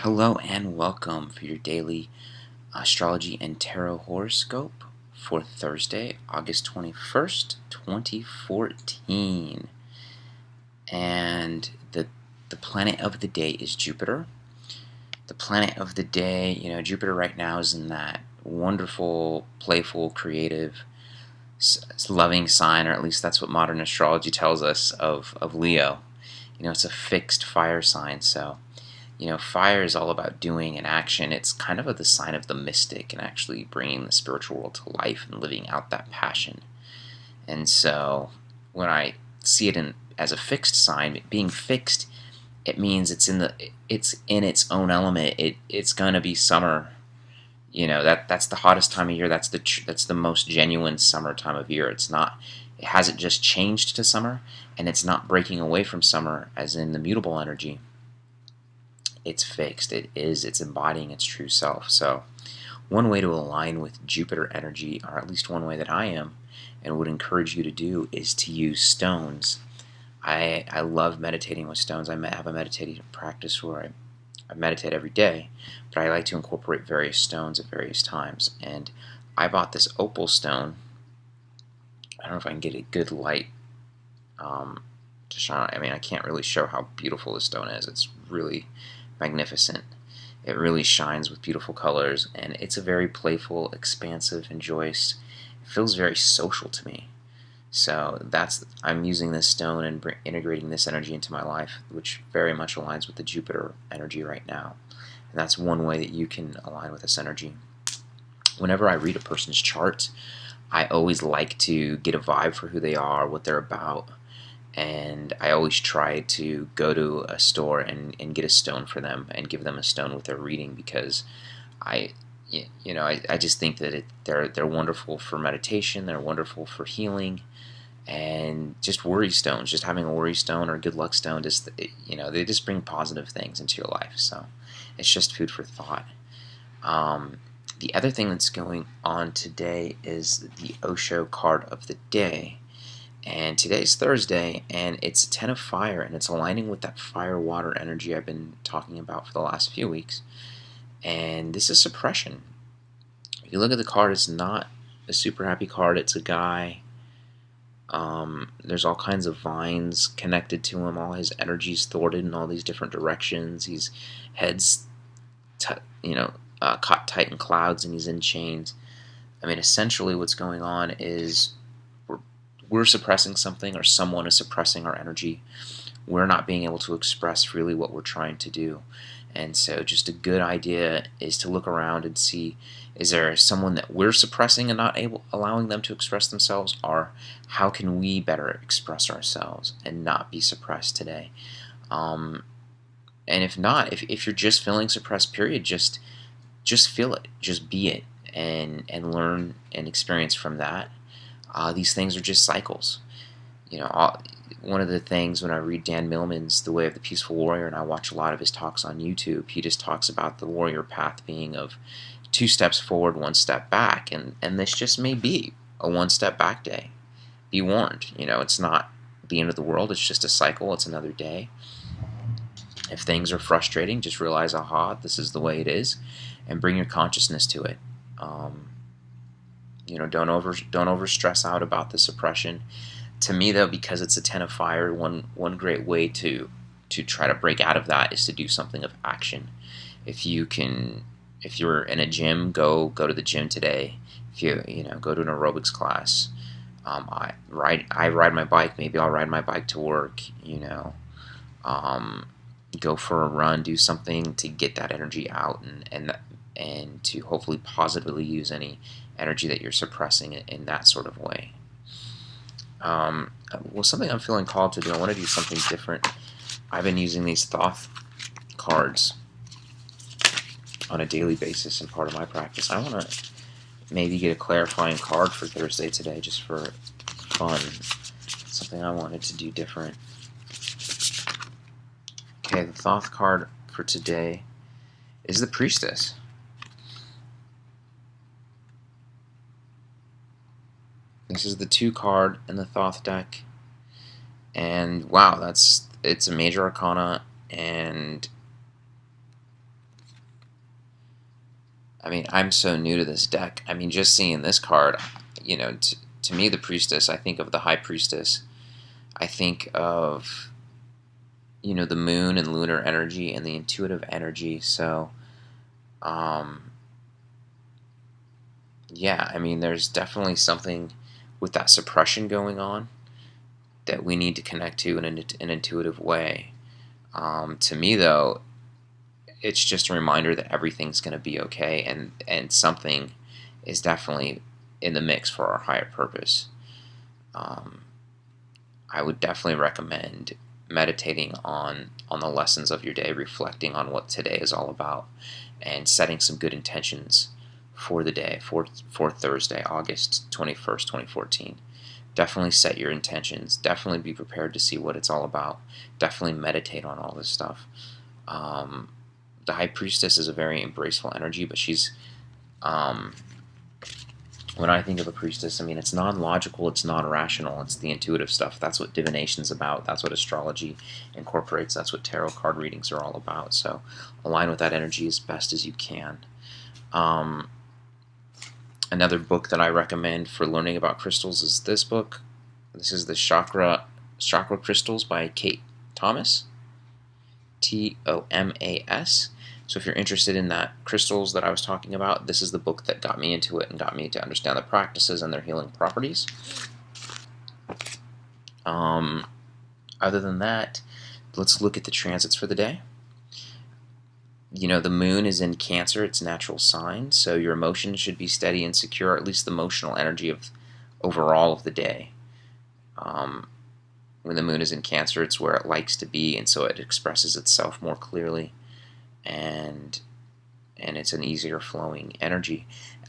Hello and welcome for your daily astrology and tarot horoscope for Thursday, August 21st, 2014. And the planet of the day is Jupiter. The planet of the day, Jupiter right now is in that wonderful, playful, creative, loving sign, or at least that's what modern astrology tells us of Leo. It's a fixed fire sign, so fire is all about doing and action. It's kind of the sign of the mystic and actually bringing the spiritual world to life and living out that passion. And so when I see it as a fixed sign, being fixed, it means it's in its own element. It's going to be summer. That's the hottest time of year. That's the most genuine summer time of year. It hasn't just changed to summer, and it's not breaking away from summer as in the mutable energy. It's fixed. It's embodying its true self. So one way to align with Jupiter energy, or at least one way that I am and would encourage you to do, is to use stones. I love meditating with stones. I have a meditative practice where I meditate every day, but I like to incorporate various stones at various times. And I bought this opal stone. I don't know if I can get a good light to shine. I can't really show how beautiful this stone is. It's really magnificent. It really shines with beautiful colors, and it's a very playful, expansive, and joyous. It feels very social to me. So I'm using this stone and integrating this energy into my life, which very much aligns with the Jupiter energy right now. And that's one way that you can align with this energy. Whenever I read a person's chart, I always like to get a vibe for who they are, what they're about, and I always try to go to a store and get a stone for them and give them a stone with their reading, because I just think that they're wonderful for meditation, they're wonderful for healing, and just worry stones, just having a worry stone or a good luck stone, they just bring positive things into your life. So it's just food for thought. The other thing that's going on today is the Osho Card of the day. And today's Thursday, and it's a 10 of fire, and it's aligning with that fire-water energy I've been talking about for the last few weeks. And this is suppression. If you look at the card, it's not a super happy card. It's a guy. There's all kinds of vines connected to him. All his energy's thwarted in all these different directions. He's head's, caught tight in clouds, and he's in chains. Essentially what's going on is we're suppressing something, or someone is suppressing our energy. We're not being able to express freely what we're trying to do. And so just a good idea is to look around and see, is there someone that we're suppressing and not allowing them to express themselves, or how can we better express ourselves and not be suppressed today? And if not, if you're just feeling suppressed, period, just feel it, just be it, and learn and experience from that. These things are just cycles. One of the things when I read Dan Millman's The Way of the Peaceful Warrior, and I watch a lot of his talks on YouTube, he just talks about the warrior path being of 2 steps forward, 1 step back, and this just may be a 1 step back day. Be warned, it's not the end of the world, it's just a cycle, it's another day. If things are frustrating, just realize, aha, this is the way it is, and bring your consciousness to it. Don't over stress out about the suppression. To me, though, because it's a 10 of fire, one great way to try to break out of that is to do something of action. If you're in a gym, go to the gym today. If you go to an aerobics class. I ride my bike. Maybe I'll ride my bike to work. Go for a run. Do something to get that energy out and to hopefully positively use any energy that you're suppressing in that sort of way. Something I'm feeling called to do, I want to do something different. I've been using these Thoth cards on a daily basis in part of my practice. I want to maybe get a clarifying card for Thursday today, just for fun. Something I wanted to do different. Okay, the Thoth card for today is the Priestess. This is the 2 card in the Thoth deck, and wow, it's a major arcana, and I mean, I'm so new to this deck. I mean, just seeing this card, to me, the Priestess, I think of the High Priestess. I think of, the moon and lunar energy and the intuitive energy. So, yeah, I mean, there's definitely something with that suppression going on that we need to connect to in an intuitive way. To me, though, it's just a reminder that everything's going to be okay, and something is definitely in the mix for our higher purpose. I would definitely recommend meditating on the lessons of your day, reflecting on what today is all about, and setting some good intentions for the day, for Thursday, August 21st, 2014. Definitely set your intentions. Definitely be prepared to see what it's all about. Definitely meditate on all this stuff. The High Priestess is a very embraceful energy, but she's, when I think of a priestess, I mean, it's non-logical, it's non-rational, it's the intuitive stuff. That's what divination's about. That's what astrology incorporates. That's what tarot card readings are all about. So align with that energy as best as you can. Another book that I recommend for learning about crystals is this book. This is the Chakra Crystals by Kate Thomas. Thomas. So if you're interested in that crystals that I was talking about, this is the book that got me into it and got me to understand the practices and their healing properties. Other than that, let's look at the transits for the day. The moon is in Cancer, its natural sign, so your emotions should be steady and secure, at least the emotional energy of overall of the day. When the moon is in Cancer, it's where it likes to be, and so it expresses itself more clearly, and it's an easier flowing energy.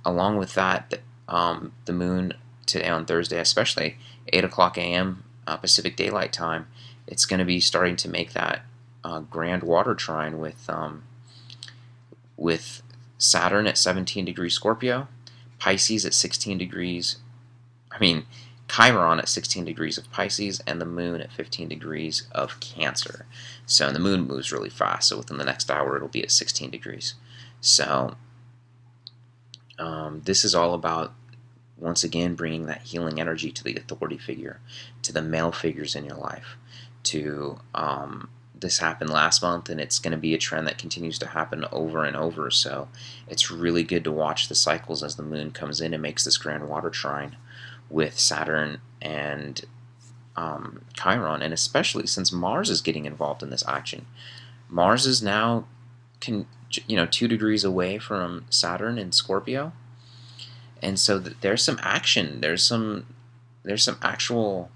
Along with that, the moon today on Thursday, especially 8 o'clock a.m. Pacific Daylight Time, it's going to be starting to make that grand water trine with Saturn at 17 degrees Scorpio, Pisces at 16 degrees, Chiron at 16 degrees of Pisces, and the moon at 15 degrees of Cancer. So, and the moon moves really fast, so within the next hour it'll be at 16 degrees. So, this is all about, once again, bringing that healing energy to the authority figure, to the male figures in your life, to this happened last month, and it's going to be a trend that continues to happen over and over. So it's really good to watch the cycles as the moon comes in and makes this grand water trine with Saturn and Chiron, and especially since Mars is getting involved in this action. Mars is now 2 degrees away from Saturn in Scorpio, and so there's some action. There's some actual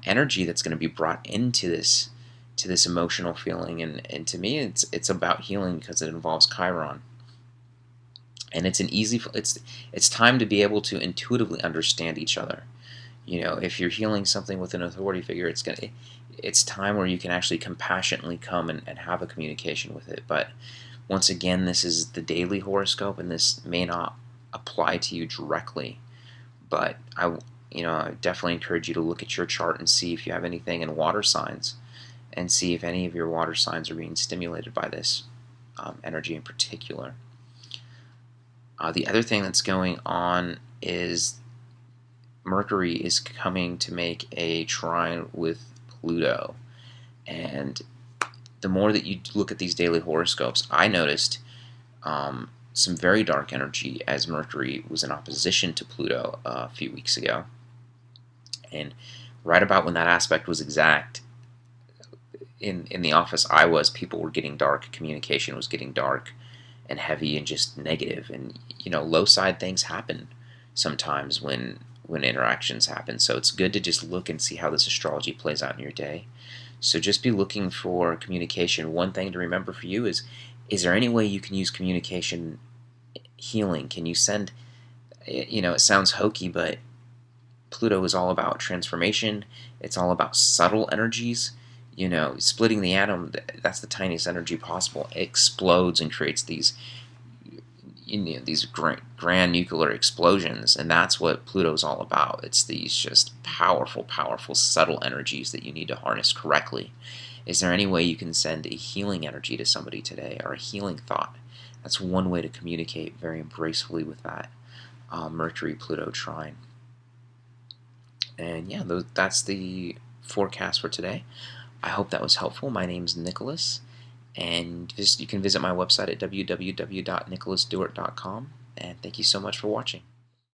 energy that's going to be brought into this emotional feeling, and to me it's about healing because it involves Chiron, and it's time to be able to intuitively understand each other. If you're healing something with an authority figure, it's time where you can actually compassionately come and have a communication with it. But once again, this is the daily horoscope, and this may not apply to you directly, but I definitely encourage you to look at your chart and see if you have anything in water signs, and see if any of your water signs are being stimulated by this energy in particular. The other thing that's going on is Mercury is coming to make a trine with Pluto. And the more that you look at these daily horoscopes, I noticed some very dark energy as Mercury was in opposition to Pluto a few weeks ago. And right about when that aspect was exact, in the office I was, people were getting dark, communication was getting dark and heavy and just negative. And low side things happen sometimes when interactions happen. So it's good to just look and see how this astrology plays out in your day. So just be looking for communication. One thing to remember for you is there any way you can use communication healing? Can you send, it sounds hokey, but Pluto is all about transformation. It's all about subtle energies. Splitting the atom, that's the tiniest energy possible. It explodes and creates these grand nuclear explosions, and that's what Pluto's all about. It's these just powerful, powerful, subtle energies that you need to harness correctly. Is there any way you can send a healing energy to somebody today, or a healing thought? that's one way to communicate very embracefully with that Mercury Pluto trine. And yeah, that's the forecast for today. I hope that was helpful. My name's Nicholas, and you can visit my website at www.nicholasdewart.com. And thank you so much for watching.